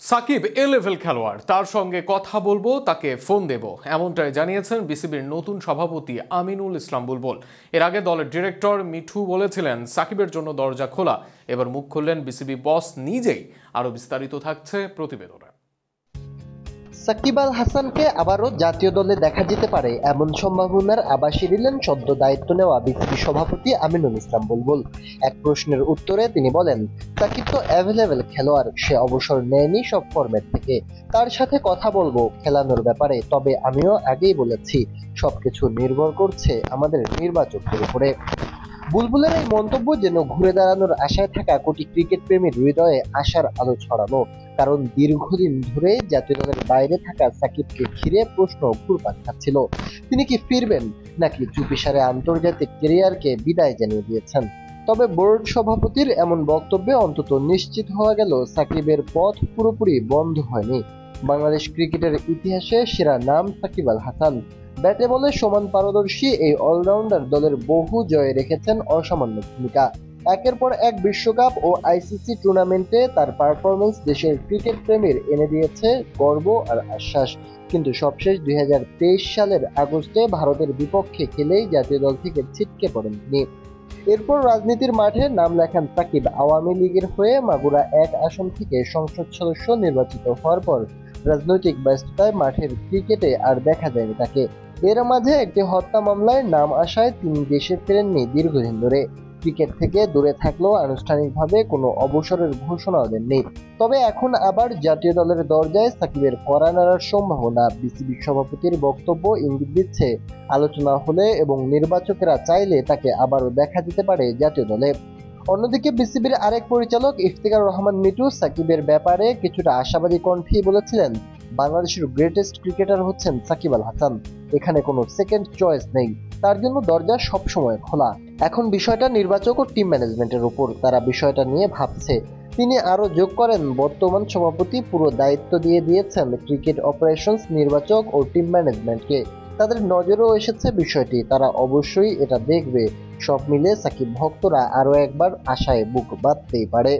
সাকিব এ level খেলোয়াড়, তার সঙ্গে কথা বলবো, তাকে ফোন দেব, এমনটাই জানিয়েছেন বিসিবির নতুন সভাপতি আমিনুল ইসলাম বুলবুল। এর আগে দলের ডিরেক্টর মিঠু বলেছিলেন সাকিবের জন্য দরজা খোলা। এবার মুখ খুললেন বিসিবি বস নিজেই। আরো বিস্তারিত থাকছে প্রতিবেদনে। সাকিব আল হাসানকে আবারও জাতীয় দলে দেখা যেতে পারে এমন সম্ভাবনার আভাসই দিলেন সদ্য দায়িত্ব নেওয়া বিসিবি সভাপতি আমিনুল ইসলাম বুলবুল। এক প্রশ্নের উত্তরে তিনি বলেন, সাকিব তো অ্যাভেলেবেল খেলোয়াড়, সে অবসর নেয়নি সব ফরম্যাট থেকে। তার সাথে কথা বলবো খেলানোর ব্যাপারে, তবে আমিও আগেই বলেছি সবকিছু নির্ভর করছে আমাদের নির্বাচকদের উপরে। বুলবুলের এই মন্তব্য যেন ঘুরে দাঁড়ানোর আশায় থাকা কোটি ক্রিকেট প্রেমীর হৃদয়ে আশার আলো ছড়ানো। কারণ দীর্ঘদিন ধরে জাতীয় দলের বাইরে থাকা সাকিবকে ঘিরে প্রশ্ন ঘুরপাক খাচ্ছিল, তিনি কি ফিরবেন নাকি চুপিসারে আন্তর্জাতিক ক্যারিয়ারকে বিদায় জানিয়ে দিয়েছেন। তবে বোর্ড সভাপতির এমন বক্তব্যে অন্তত নিশ্চিত হওয়া গেল সাকিবের পথ পুরোপুরি বন্ধ হয়নি। বাংলাদেশ ক্রিকেটের ইতিহাসে সেরা নাম সাকিব আল হাসান। ব্যাটে বলে সমান পারদর্শী এই অলরাউন্ডার দলের বহু জয়ে রেখেছেন অসামান্য ভূমিকা। একের পর এক বিশ্বকাপ ও আইসিসি টুর্নামেন্টে তার পারফরমেন্স দেশের ক্রিকেট প্রেমীর এনে দিয়েছে গর্ব আর আশ্বাস। কিন্তু সবশেষ 2023 সালের আগস্টে ভারতের বিপক্ষে খেলেই জাতীয় দল থেকে ছিটকে পড়েন তিনি। এরপর রাজনীতির মাঠে নাম লেখান সাকিব। আওয়ামী লীগের হয়ে মাগুরা 1 আসন থেকে সংসদ সদস্য নির্বাচিত হওয়ার পর রাজনৈতিক ব্যস্ততায় মাঠের ক্রিকেটে আর দেখা যায়নি তাকে। এর মাঝে একটি হত্যা মামলায় নাম আসায় তিনি দেশে ফেরেননি দীর্ঘদিন ধরে। ক্রিকেট থেকে দূরে থাকলেও আনুষ্ঠানিকভাবে কোনো অবসরের ঘোষণাও দেননি। তবে এখন আবার জাতীয় দলের দরজায় সাকিবের কড়া নাড়ার সম্ভাবনা। বিসিবি সভাপতির বক্তব্য ইঙ্গিত দিচ্ছে, আলোচনা হলে এবং নির্বাচকেরা চাইলে তাকে আবারও দেখা যেতে পারে জাতীয় দলে। অন্যদিকে বিসিবির আরেক পরিচালক ইফতিকার রহমান মিঠু সাকিবের ব্যাপারে কিছুটা আশাবাদী কণ্ঠেই বলেছিলেন, বাংলাদেশের গ্রেটেস্ট ক্রিকেটার হচ্ছেন সাকিব আল হাসান, এখানে কোনো সেকেন্ড চয়েস নেই, তার জন্য দরজা সবসময় খোলা। এখন বিষয়টা নির্বাচক ও টিম ম্যানেজমেন্টের উপর, তারা বিষয়টা নিয়ে ভাবছে। তিনি আরো যোগ করেন, বর্তমান সভাপতি পুরো দায়িত্ব দিয়ে দিয়েছেন ক্রিকেট অপারেশনস, নির্বাচক ও টিম ম্যানেজমেন্টকে। তাদের নজরেও এসেছে বিষয়টি, তারা অবশ্যই এটা দেখবে। সব মিলে সাকিব ভক্তরা আরো একবার আশায় বুক বাঁধতেই পারে।